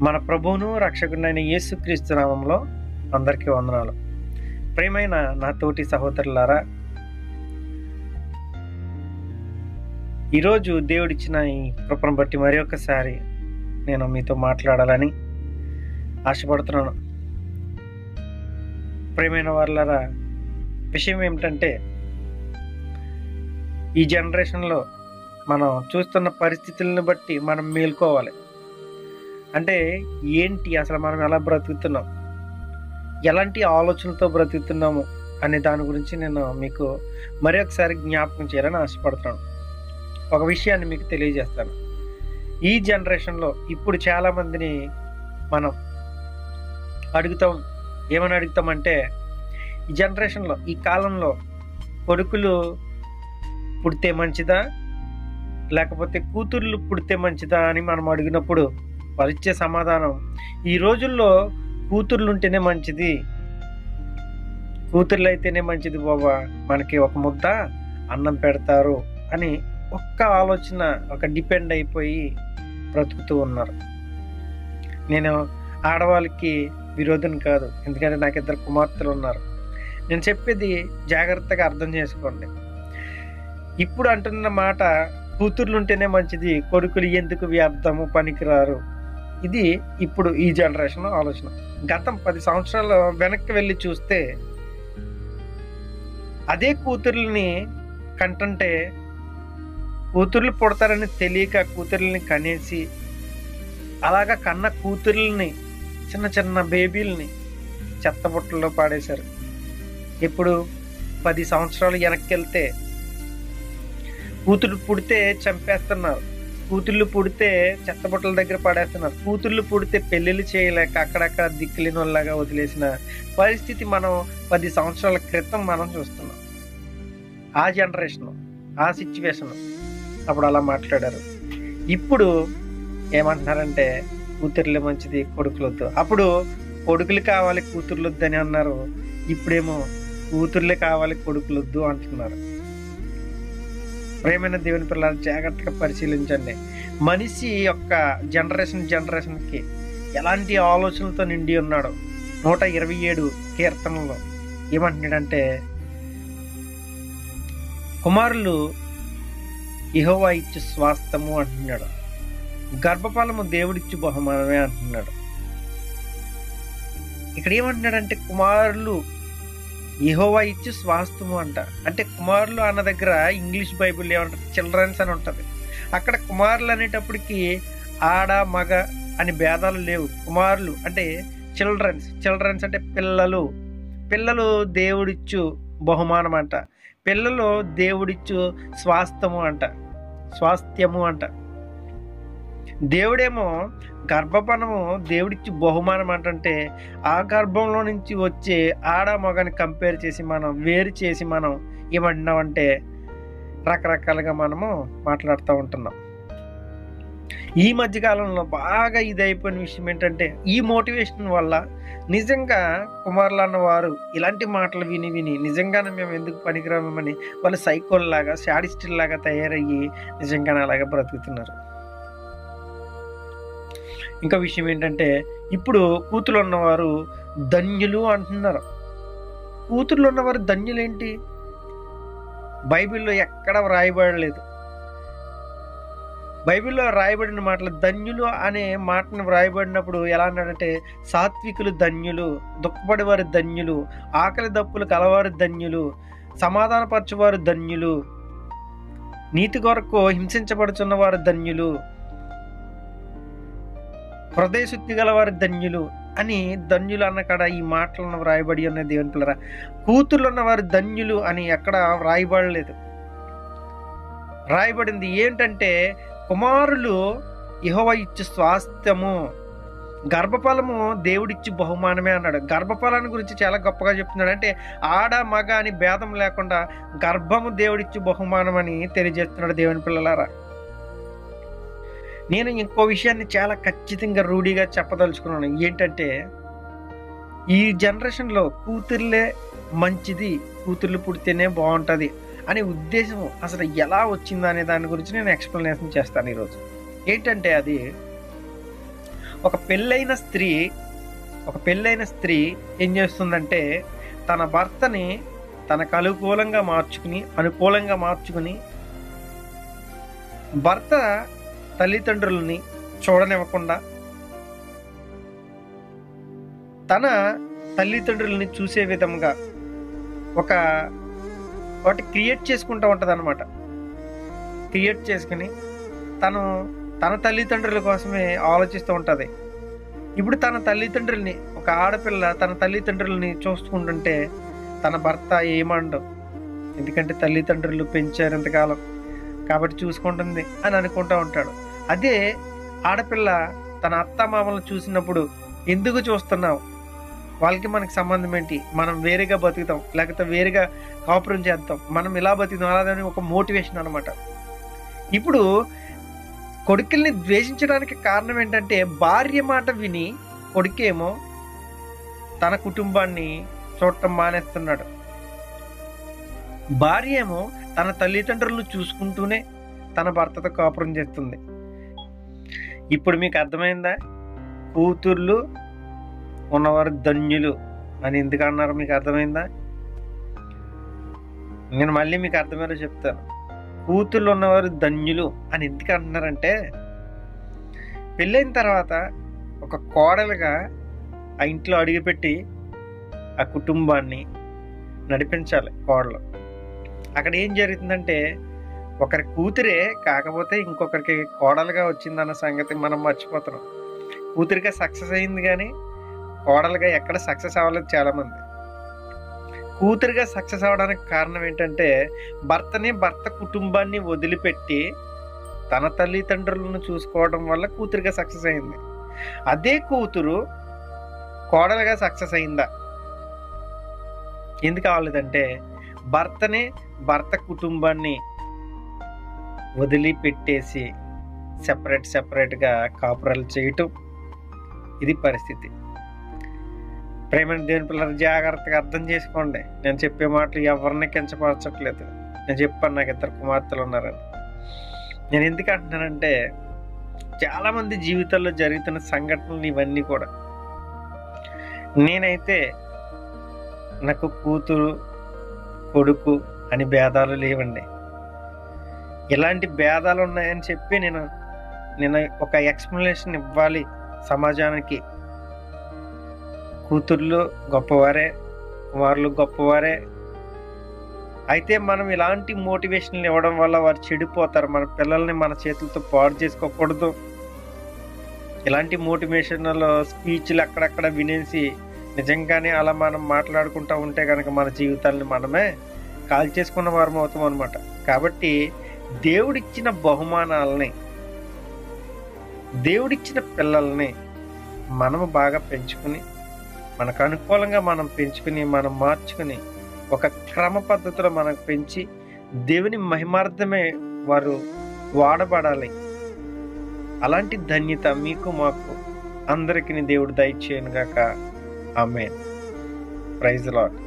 మన ప్రభువును రక్షకుడైన యేసుక్రీస్తు నామంలో అందరికీ వందనాలు. ప్రియమైన నా తోటి సహోదరులారా, ఈరోజు దేవుడిచ్చిన ఈ కృపను బట్టి మరి ఒకసారి నేను మీతో మాట్లాడాలని ఆశపడుతున్నాను. ప్రియమైన వాళ్ళారా, విషయం ఏమిటంటే, ఈ జనరేషన్లో మనం చూస్తున్న పరిస్థితులను బట్టి మనం మేల్కోవాలి. అంటే ఏంటి, అసలు మనం ఎలా బ్రతుకుతున్నాం, ఎలాంటి ఆలోచనలతో బ్రతుకుతున్నాము అనే దాని గురించి నేను మీకు మరి ఒకసారి జ్ఞాపకం చేయాలని ఆశపడుతున్నాను. ఒక విషయాన్ని మీకు తెలియజేస్తాను. ఈ జనరేషన్లో ఇప్పుడు చాలామందిని మనం ఏమని అడుగుతామంటే, ఈ జనరేషన్లో, ఈ కాలంలో కొడుకులు పుడితే మంచిదా లేకపోతే కూతుర్లు పుడితే మంచిదా అని మనం అడిగినప్పుడు వాళ్ళు ఇచ్చే సమాధానం, ఈ రోజుల్లో కూతుర్లు ఉంటేనే మంచిది, కూతుర్లు అయితేనే మంచిది బాబా, మనకి ఒక ముద్ద అన్నం పెడతారు అని ఒక్క ఆలోచన, ఒక డిపెండ్ అయిపోయి బ్రతుకుతూ ఉన్నారు. నేను ఆడవాళ్ళకి విరోధం కాదు, ఎందుకంటే నాకు 2 కుమార్తెలు ఉన్నారు. నేను చెప్పేది జాగ్రత్తగా అర్థం చేసుకోండి. ఇప్పుడు అంటున్న మాట, కూతుర్లు ఉంటేనే మంచిది, కొడుకులు ఎందుకు వ్యర్థము, పనికిరారు. ఇది ఇప్పుడు ఈ జనరేషన్ ఆలోచన. గతం 10 సంవత్సరాలు వెనక్కి వెళ్ళి చూస్తే అదే కూతుర్లని కంటుంటే, కూతుర్లు పుడతారని తెలియక కూతుర్లని కనేసి, అలాగా కన్న కూతుర్లని, చిన్న చిన్న బేబీలని చెత్తబుట్టల్లో పాడేశారు. ఇప్పుడు 10 సంవత్సరాలు వెనక్కి వెళ్తే కూతుర్లు పుడితే చంపేస్తున్నారు, కూతుర్లు పుడితే చెత్తబుట్టల దగ్గర పడేస్తున్నారు, కూతుర్లు పుడితే పెళ్ళిళ్ళు చేయలేక అక్కడక్కడ దిక్కులేని వాళ్ళగా వదిలేసిన పరిస్థితి మనం 10 సంవత్సరాల క్రితం మనం చూస్తున్నాం. ఆ జనరేషన్, ఆ సిచ్యువేషన్ అప్పుడు అలా మాట్లాడారు. ఇప్పుడు ఏమంటున్నారంటే, కూతుర్లే మంచిది, కొడుకులు వద్దు. అప్పుడు కొడుకులు కావాలి, కూతుర్లు వద్దు అని అన్నారు. ఇప్పుడేమో కూతుర్లే కావాలి, కొడుకులు వద్దు అంటున్నారు. ప్రేమైన దేవుని పిల్లలు, జాగ్రత్తగా పరిశీలించండి. మనిషి యొక్క జనరేషన్కి ఎలాంటి ఆలోచనలతో నిండి ఉన్నాడు. 127 కీర్తనలో ఏమంటున్నాడంటే, కుమారులు యెహోవా ఇచ్చు స్వాస్థ్యము అంటున్నాడు, గర్భఫలము దేవుడిచ్చు బహుమానమే అంటున్నాడు. ఇక్కడ ఏమంటున్నాడంటే, కుమారులు యెహోవా ఇచ్చు స్వాస్థ్యము అంట. అంటే కుమారులు అన్న దగ్గర ఇంగ్లీష్ బైబిల్ ఏమంటారు, చిల్డ్రన్స్ అని ఉంటుంది. అక్కడ కుమారులు అనేటప్పటికి ఆడ మగ అని భేదాలు లేవు. కుమారులు అంటే చిల్డ్రన్స్ అంటే పిల్లలు దేవుడిచ్చు బహుమానం అంట, పిల్లలు దేవుడిచ్చు స్వాస్థ్యము అంట. దేవుడేమో గర్భఫలము దేవుడిచ్చి బహుమానం అంటే, ఆ గర్భంలో నుంచి వచ్చే ఆడ మగని కంపేర్ చేసి మనం వేరు చేసి మనం ఏమంటున్నామంటే రకరకాలుగా మనము మాట్లాడుతూ ఉంటున్నాం. ఈ మధ్యకాలంలో బాగా ఇదైపోయిన విషయం ఏంటంటే, ఈ మోటివేషన్ వల్ల నిజంగా కుమారులు అన్నవారు ఇలాంటి మాటలు విని నిజంగానే మేము ఎందుకు పనికిరామని వాళ్ళు సైకోల్లాగా, శాడిస్టుల్లాగా తయారయ్యి నిజంగానే అలాగే బ్రతుకుతున్నారు. ఇంకా విషయం ఏంటంటే, ఇప్పుడు కూతురు ఉన్నవారు ధన్యులు అంటున్నారు. కూతుర్లు ఉన్నవారు ధన్యులేంటి? బైబిల్లో ఎక్కడ వ్రాయబడలేదు. బైబిల్లో రాయబడిన మాటలు, ధన్యులు అనే మాటను వ్రాయబడినప్పుడు ఎలా అన్నాడంటే, సాత్వికులు ధన్యులు, దుఃఖపడేవారు ధన్యులు, ఆకలి దప్పులు కలవారు ధన్యులు, సమాధానపరచువారు ధన్యులు, నీతి కొరకు హింసించబడుచున్నవారు ధన్యులు, హృదయ శుద్ధి గలవారు ధన్యులు అని ధన్యులు అన్న కాడ ఈ మాటలను వ్రాయబడి ఉన్న దేవుని పిల్లరా. కూతుర్లు ఉన్నవారు ధన్యులు అని ఎక్కడ వ్రాయబడలేదు. రాయబడింది ఏంటంటే, కుమారులు యెహోవా ఇచ్చు స్వాస్థ్యము, గర్భఫలము దేవుడిచ్చి బహుమానమే అన్నాడు. గర్భఫలాన్ని గురించి చాలా గొప్పగా చెప్తున్నాడు. అంటే ఆడ మగ అని భేదం లేకుండా గర్భము దేవుడిచ్చి బహుమానం అని తెలియజేస్తున్నాడు దేవుని పిల్లలారా. నేను ఇంకో విషయాన్ని చాలా ఖచ్చితంగా రూఢిగా చెప్పదలుచుకున్నాను. ఏంటంటే, ఈ జనరేషన్లో కూతుర్లే మంచిది, కూతుర్లు పుడితేనే బాగుంటుంది అనే ఉద్దేశం అసలు ఎలా వచ్చిందనే దాని గురించి నేను ఎక్స్ప్లెనేషన్ చేస్తాను ఈరోజు. ఏంటంటే, అది ఒక పెళ్ళైన స్త్రీ ఏం చేస్తుందంటే తన భర్తని తనకు అనుకూలంగా మార్చుకుని భర్త తల్లిదండ్రులని చూడనివ్వకుండా తన తల్లిదండ్రులని చూసే విధంగా ఒకటి క్రియేట్ చేసుకుంటూ ఉంటుంది అనమాట. క్రియేట్ చేసుకుని తన తల్లిదండ్రుల కోసమే ఆలోచిస్తూ ఉంటుంది. ఇప్పుడు తన తల్లిదండ్రుల్ని, ఒక ఆడపిల్ల తన తల్లిదండ్రులని చూసుకుంటుంటే తన భర్త ఏమండవు, ఎందుకంటే తల్లిదండ్రులు పెంచారు ఇంతకాలం కాబట్టి చూసుకుంటుంది అని అనుకుంటూ ఉంటాడు. అదే ఆడపిల్ల తన అత్తమామలను చూసినప్పుడు ఎందుకు చూస్తున్నావు, వాళ్ళకి మనకి సంబంధం ఏంటి, మనం వేరేగా బతుకుతాం, లేకపోతే వేరేగా కాపురం చేద్దాం, మనం ఇలా బతుకుతాం అలాదని ఒక మోటివేషన్ అనమాట. ఇప్పుడు కొడుకుల్ని ద్వేషించడానికి కారణం ఏంటంటే భార్య మాట విని కొడుకేమో తన కుటుంబాన్ని చూడటం మానేస్తున్నాడు. భార్య ఏమో తన తల్లిదండ్రులను చూసుకుంటూనే తన భర్తతో కాపురం చేస్తుంది. ఇప్పుడు మీకు అర్థమైందా? కూతుర్లు ఉన్నవారు ధన్యులు అని ఎందుకు అన్నారు? మీకు అర్థమైందా? నేను మళ్ళీ మీకు అర్థమయ్యేలా చెప్తాను. కూతుర్లు ఉన్నవారు ధన్యులు అని ఎందుకు అంటున్నారంటే, పెళ్ళైన తర్వాత ఒక కోడలుగా ఆ ఇంట్లో అడుగుపెట్టి ఆ కుటుంబాన్ని నడిపించాలి కోడలు. అక్కడ ఏం జరుగుతుందంటే ఒకరి కూతురే కాకపోతే ఇంకొకరికి కోడలుగా వచ్చిందన్న సంగతి మనం మర్చిపోతున్నాం. కూతురిగా సక్సెస్ అయింది కానీ కోడలుగా ఎక్కడ సక్సెస్ అవ్వలేదు చాలామంది. కూతురిగా సక్సెస్ అవ్వడానికి కారణం ఏంటంటే భర్త కుటుంబాన్ని వదిలిపెట్టి తన తల్లిదండ్రులను చూసుకోవడం వల్ల కూతురిగా సక్సెస్ అయింది. అదే కూతురు కోడలుగా సక్సెస్ అయిందా? ఎందుకు అవ్వలేదంటే భర్త కుటుంబాన్ని వదిలిపెట్టేసి సెపరేట్గా కాపురాలు చేయటం, ఇది పరిస్థితి. ప్రేమని దేవుని పిల్లలు జాగ్రత్తగా అర్థం చేసుకోండి. నేను చెప్పే మాటలు ఎవరిని కించపరచట్లేదు. నేను చెప్పాను నాకు 2 కుమార్తెలు ఉన్నారని. నేను ఎందుకు అంటున్నానంటే చాలామంది జీవితాల్లో జరుగుతున్న సంఘటనలు ఇవన్నీ కూడా. నేనైతే నాకు కూతురు కొడుకు అని భేదాలు లేవండి. ఇలాంటి భేదాలు ఉన్నాయని చెప్పి నేను ఒక ఎక్స్ప్లెనేషన్ ఇవ్వాలి సమాజానికి. కూతుర్లు గొప్పవారే, కుమారులు గొప్పవారే. అయితే మనం ఇలాంటి మోటివేషన్లు ఇవ్వడం వల్ల వారు చెడిపోతారు. మన పిల్లల్ని మన చేతులతో పాడు చేసుకోకూడదు. ఇలాంటి మోటివేషన్లో స్పీచ్లు అక్కడక్కడ వినేసి నిజంగానే అలా మనం మాట్లాడుకుంటూ ఉంటే కనుక మన జీవితాలని మనమే కాల్ చేసుకున్న వారం అవుతాం అనమాట. కాబట్టి దేవుడిచ్చిన బహుమానాలని, దేవుడిచ్చిన పిల్లల్ని మనము బాగా పెంచుకుని, మనకు అనుకూలంగా మనం పెంచుకుని, మనం మార్చుకుని ఒక క్రమ పద్ధతిలో మనకు పెంచి దేవుని మహిమార్థమే వారు వాడబడాలి. అలాంటి ధన్యత మీకు మాకు అందరికీ దేవుడు దయచేయను గాక. ఆమేన్. Praise the lord.